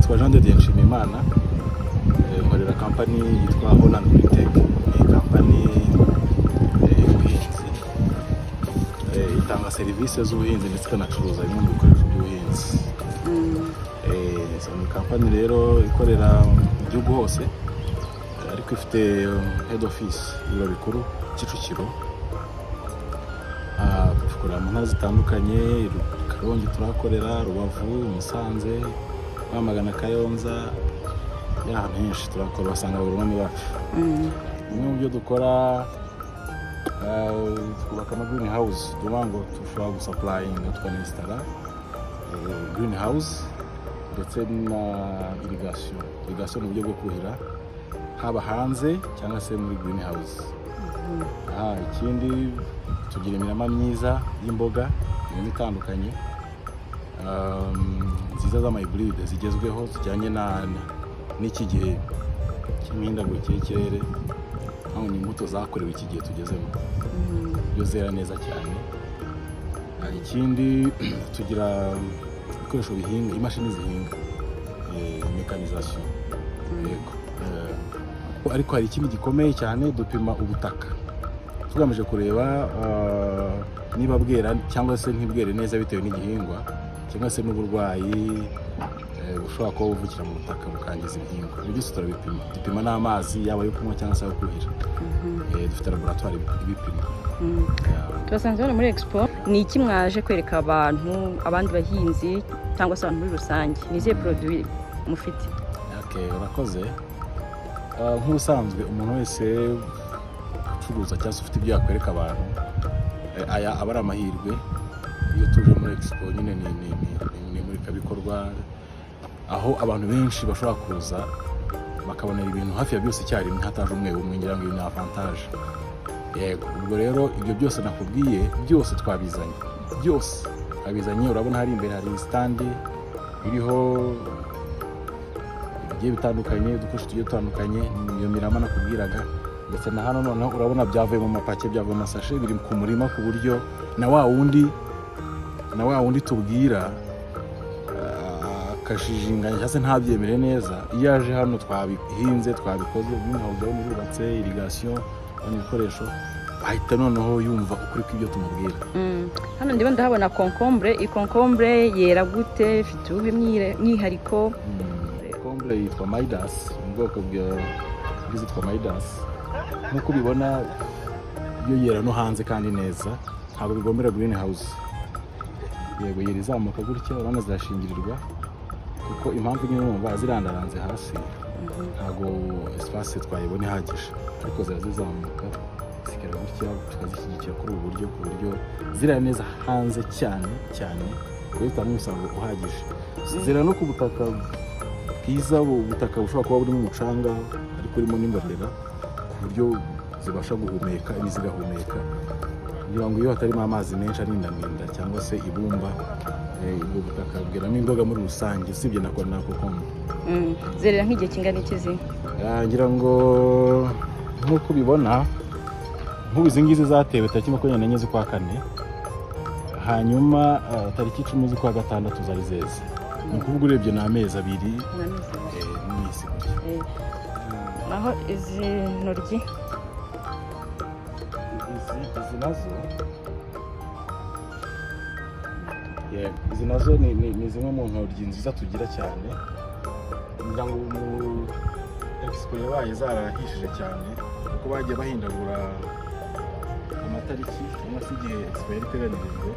nitwa Jean de Dieu Nshimiyimana, nkorera kampani yitwa Holland Green Tech. Ni kampani y'ubuhinzi itanga serivisi z'ubuhinzi ndetse ikanacuruza bimwe mu bikoresho by'ubuhinzi. Ni kampani rero ikorera mu gihugu hose, ariko ifite head office ibiro bikuru Kicukiro. Dukorera mu ntara zitandukanye, Karongi turahakorera, Rubavu, Musanze, Rwamagana, Kayonza, ahantu henshi turakora, basanga abagoronome bacu. Bimwe mu byo dukora, twubaka ama green house, tuvuga ngo dushobora gusapurayinga tukaninstara green house ndetse na irrigation. Irrigation ni uburyo bwo kuhira haba hanze cyangwa se muri green house. Ikindi tugira imirama myiza y'imboga itandukanye, nziza z'amahybride zigezweho zijyanye n'iki gihe cy'imihindagurikire y'ikirere, aho ni imbuto zakorewe iki gihe tugezemo, byo zera neza cyane. Ikindi tugira ibikoresho bihinga, imashini zihinga, mekanization. Ariko hari ikindi gikomeye cyane, dupima ubutaka tugamije kureba niba bwera cyangwa se ntibwere neza bitewe n'igihingwa, cyangwa se n'uburwayi bushobora kuba buvukira mu butaka bukangiza ibihingwa. Ibyo byose turabipima. Dupima n'amazi yaba ayo kunywa cyangwa se ayo kuhira. Dufite laboratoire ibipima. Tubasanze hano muri Expo. Ni iki mwaje kwereka abantu, abandi bahinzi cyangwa se abantu muri rusange? Ni izihe produit mufite? Urakoze. Nk'ubusanzwe umuntu wese ucuruza cyangwa se ufite ibyo yakwereka abantu, aya aba ari amahirwe. Iyo tuje muri Expo nyine ni imurikabikorwa aho abantu benshi bashobora kuza bakabonera ibintu hafi ya byose icyarimwe, hataje umwe ngira ngo iyi ni avantage. Yego, ubwo rero ibyo byose nakubwiye byose twabizanye, urabona hari imbere hari stand iriho ibigiye bitandukanye, udukoresho tugiye dutandukanye, iyo mirama nakubwiraga, ndetse na hano noneho urabona byavuye mu mapake, byavuye mu masashe, biri ku murima, ku buryo na wa wundi tubwira akashijinganya cyangwa se ntabyemere neza, iyo aje hano twabihinze, twabikoze, greenhouse yubatse, irrigation, ibikoresho, ahita noneho yumva ukuri kw'ibyo tumubwira. Hano ndimo ndahabona concombre. Concombre yera gute? Ifite ubuhe mwihariko? Concombre yitwa Midas, mu bwoko bw'izitwa Midas. Nk'uko ubibona iyo yera no hanze kandi neza, ntabwo bigombera greenhouse. Yego, yera izamuka gutya, urabona zirashingirirwa, kuko impamvu nyine numva zirandaranze hasi, ntabwo espace twayibona ihagije, ariko zirazizamuka zikera gutya, tukazishyigikira kuri ubu buryo, ku buryo zirera neza hanze cyane, kuko zitanga umusaruro uhagije. Zera no ku butaka bwiza, ubutaka bushobora kuba burimo umucanga ariko urimo n'imborera, ku buryo zibasha guhumeka, zigahumeka, kugira ngo iyo hatarimo amazi menshi arindaninda cyangwa se ibumba, ubwo butaka bweramo imboga muri rusange, usibye na kokombe. Zerera nk'igihe kingana iki? Ngira ngo nk'uko ubibona, nk'ubu izi ngizi zatewe tariki 24 z'ukwa kane, hanyuma tariki 10 z'ukwa gatandatu zari zeze. Ni ukuvuga urebye ni amezi abiri n'isi gutya. Naho izi ntoryi? Izi nazo ni zimwe mu ntoryi nziza tugira cyane, kugira ngo mu Expo yabaye zarahishije cyane, kuko bagiye bahindagura amatariki cyangwa se igihe Expo yari iteganirijwe.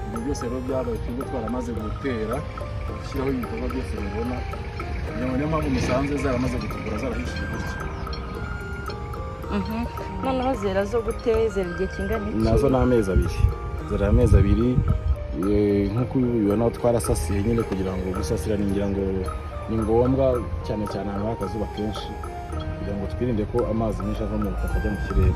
Ibyo byose rero byabaye twebwe twaramaze gutera gushyiraho ibikorwa byose mubona, niyo mpamvu musanze zaramaze gutugura, zarahishije gutya. Noneho zera zo gute? Zera igihe kingana iki? Nazo ni amezi abiri. Zera amezi abiri. Nk'uko ubibona twarasasiye nyine, kugira ngo gusasira ngira ngo ni ngombwa cyane ahantu hari akazuba kenshi, kugira ngo twirinde ko amazi menshi ava mu butaka ajya mu kirere.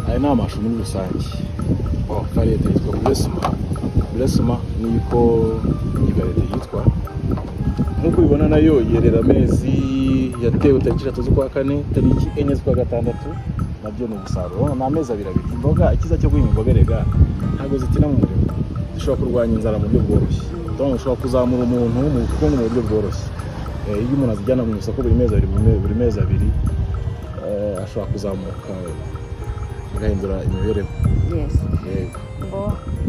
Aya ni amashu muri rusange. Variete yitwa Blessma, niko iyi variete yitwa. Nk'uko ubibona nayo yerera amezi, yatewe tariki 3 z'ukwa kane, tariki 4 z'ukwa gatandatu, nabyo ni umusaruro. Ni amezi abiri. Imboga, ikiza cyo guhinga imboga rega ntabwo zitina mu murimo, zishobora kurwanya inzara mu buryo bworoshye. Donc ushobora kuzamura umuntu mu bukungu mu buryo bworoshye. Iyo umuntu azijyana mu isoko buri mezi abiri ashobora kuzamuka agahindura imibereho. Yes.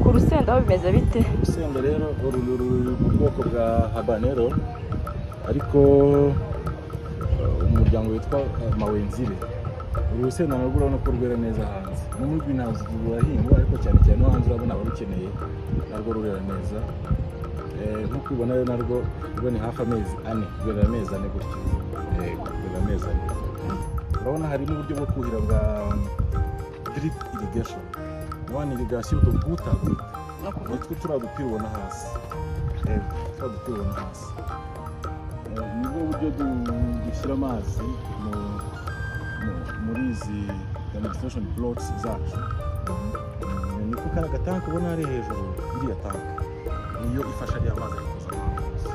Ku rusenda aho bimeze bite? Urusenda rero ruri mu bwoko bwa habanero, ariko umuryango witwa mawenzire. Uru rusenda narwo urabona ko rwera neza hanze, no muri greenhouse rurahingwa, ariko cyane cyane no hanze urabona abarukeneye narwo rurera neza. Nk'uko ubona rero narwo ni hafi amezi 4, rwera amezi 4 gutyo. Rwera amezi 4. Urabona harimo uburyo bwo kuhira bwa drip irrigation. One irrigation utubuta nitwo turadupira ubona hasi. Turadupira ubona hasi. Nibwo buryo dushyira amazi muri izi demonstration plots zacu. Niko kari agatanka ubona ari hejuru iriya tanka niyo ifasha ariya mazi kuza amazi.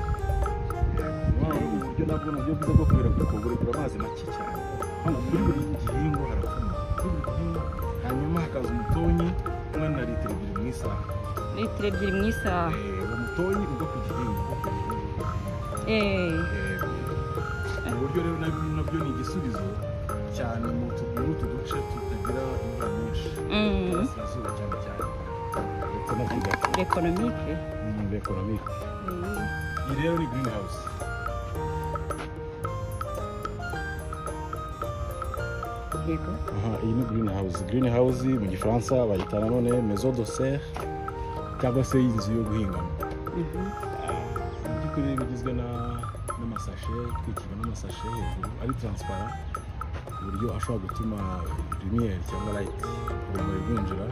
Uburyo nabwo nabyo bwiza bwo kuhira kuko burekura amazi make cyane. Hano kuri buri gihingwa harafuma, hanyuma hakaza umutonyi umwe na litiro 2 mu isaha. Litiro 2 mu isaha. Umutonyi uva ku gihingwa. Uburyo rero nabyo ni igisubizo cyane mu utu duce tutagira imvura nyinshi. Izuba cyane cyane. Economique. Economique. Iyi rero ni greenhouse. Iyi ni greenhouse mu gifaransa bayita nanone maison de serre cyangwa se inzu yo guhingamo. By'ukuri bigizwe n'amasashe, twikirwa n'amasashe hejuru ari transparent ku buryo ashobora gutuma lumière cyangwa light urumuri rwinjira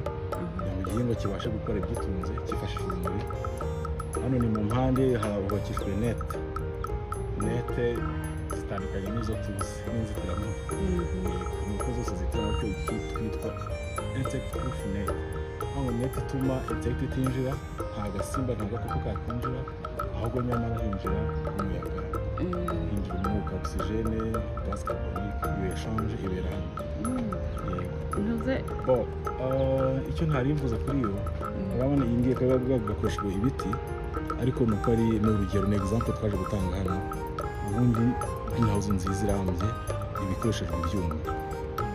mu gihingwa kibashe gukora ibyitunze cyifashisha urumuri. Hano ni mu mpande hubakishijwe nete zitandukanye n'izo tuzi n'inzitiramubu. Nuko zose zitiramubu twitwa insect proof net. Aho net ituma insect itinjira, nta gasimba nta gakoko kakwinjira, ahubwo nyamara hinjira umuyaga, hinjira umwuka, oxygene, gaz carbonique, iyo echange ibera hano. Icyo ntari mvuze kuri yo, urabona iyi ngiyi gakoreshejwe ibiti, ariko nuko ari n'urugero ni example twaje gutanga hano. Ubundi greenhouse nziza irambye ibikoreshejwe ibyuma.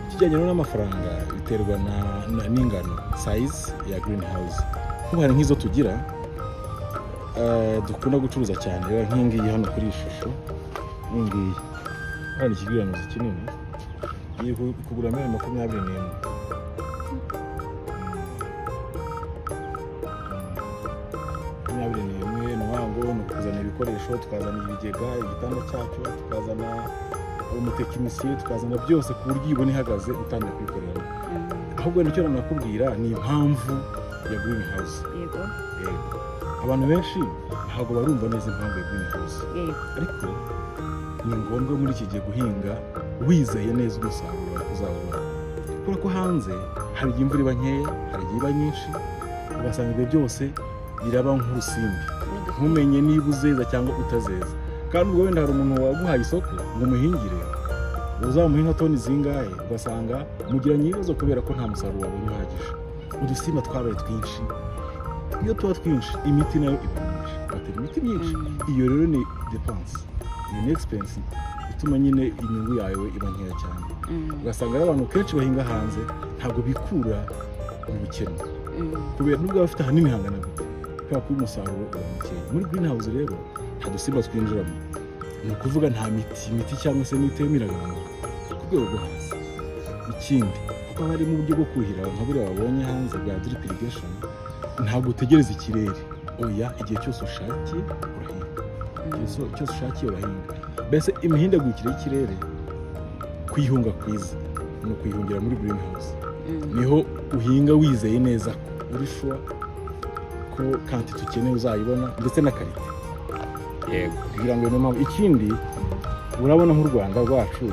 Ikijyanye n'amafaranga biterwa n'ingano size ya greenhouse. Kuko hari nk'izo tugira dukunda gucuruza cyane, rero nk'ingiyi hano kuri iyi shusho, n'ingiyi hano ikigirano kinini iri kugura $21. Ni ukuzana ibikoresho, tukazana ibigega, igitanda cyacu, tukazana umutekinisiye, tukazana byose ku buryo ibona ihagaze utangiye kuyikorera. Ahubwo nicyo nanakubwira ni impamvu ya greenhouse. Abantu benshi ntabwo barumva neza impamvu ya greenhouse, ariko ni ngombwa muri iki gihe guhinga wizeye neza umusaruro uzabona. Kubera ko hanze hari igihe imvura iba nkeya, hari igihe iba nyinshi, ugasanga ibyo byose biraba nk'urusimbi, ntumenye niba uzeza cyangwa utazeza. Kandi ubwo wenda hari umuntu waguhaye isoko ngo umuhingire, uzamuhinga toni zingahe, ugasanga mugiranye ibibazo kubera ko nta musaruro wabonye uhagije. Udusimba twabaye twinshi. Iyo tuba twinshi, imiti nayo iba myinshi, batera imiti myinshi. Iyo rero ni depense, ni expense ituma nyine inyungu yawe iba nkeya cyane. Ugasanga abantu kenshi bahinga hanze ntabwo bikura mu bukene, kubera nubwo bafite ahanini hangana gute, kubera ko umusaruro uba mukeya. Muri greenhouse rero nta dusimba twinjiramo, ni ukuvuga nta miti cyangwa se n'itemiragana ku rwego rwo hasi. Ikindi kuko harimo uburyo bwo kuhira nka buriya wabonye hanze bwa drip irrigation, ntabwo utegereza ikirere. Oya, igihe cyose ushakiye urahinga, cyose ushakiye urahinga. Mbese imihindagurikire y'ikirere kuyihunga kwiza ni ukuyihungira muri greenhouse. Niho uhinga wizeye neza ko uri sure ko quantity ukeneye uzayibona ndetse na karite. Kugira ngo niyo mpamvu. Ikindi urabona nk'u Rwanda rwacu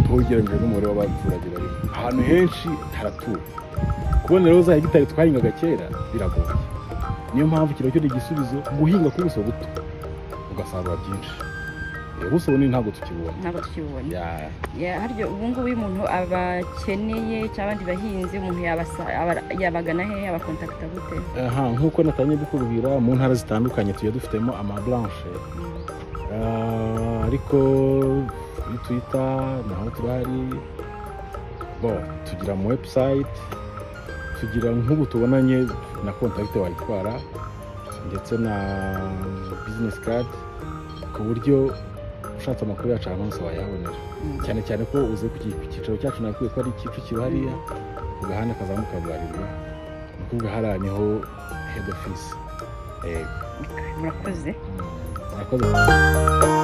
tugereranyije n'umubare w'abaturage bari ahantu henshi haratuwe. Kubona rero za hegitari twahingaga kera biragoye. Niyo mpamvu kiro cyo igisubizo guhinga ku buso buto ugasarura byinshi. gusa ubu ntabwo tukibona. Harya ubu ngubu iyo umuntu abakeneye cyangwa abandi bahinzi umuntu yabagana he yabakontakita gute? Nk'uko natangiye kukubwira mu ntara zitandukanye tugiye dufitemo amabranche, ariko kuri Twitter naho turahari, tugira mu website, tugira nk'ubu tubonanye na contact wayitwara ndetse na business card, ku buryo ushatse amakuru yacu ahantu hose wayabonera. Cyane cyane ko uze ku cyicaro cyacu nakwiye ko ari Kicukiro hariya ku gahanda kazamuka Bralirwa, ni ukuvuga hariya niho head office. Murakoze. Murakoze.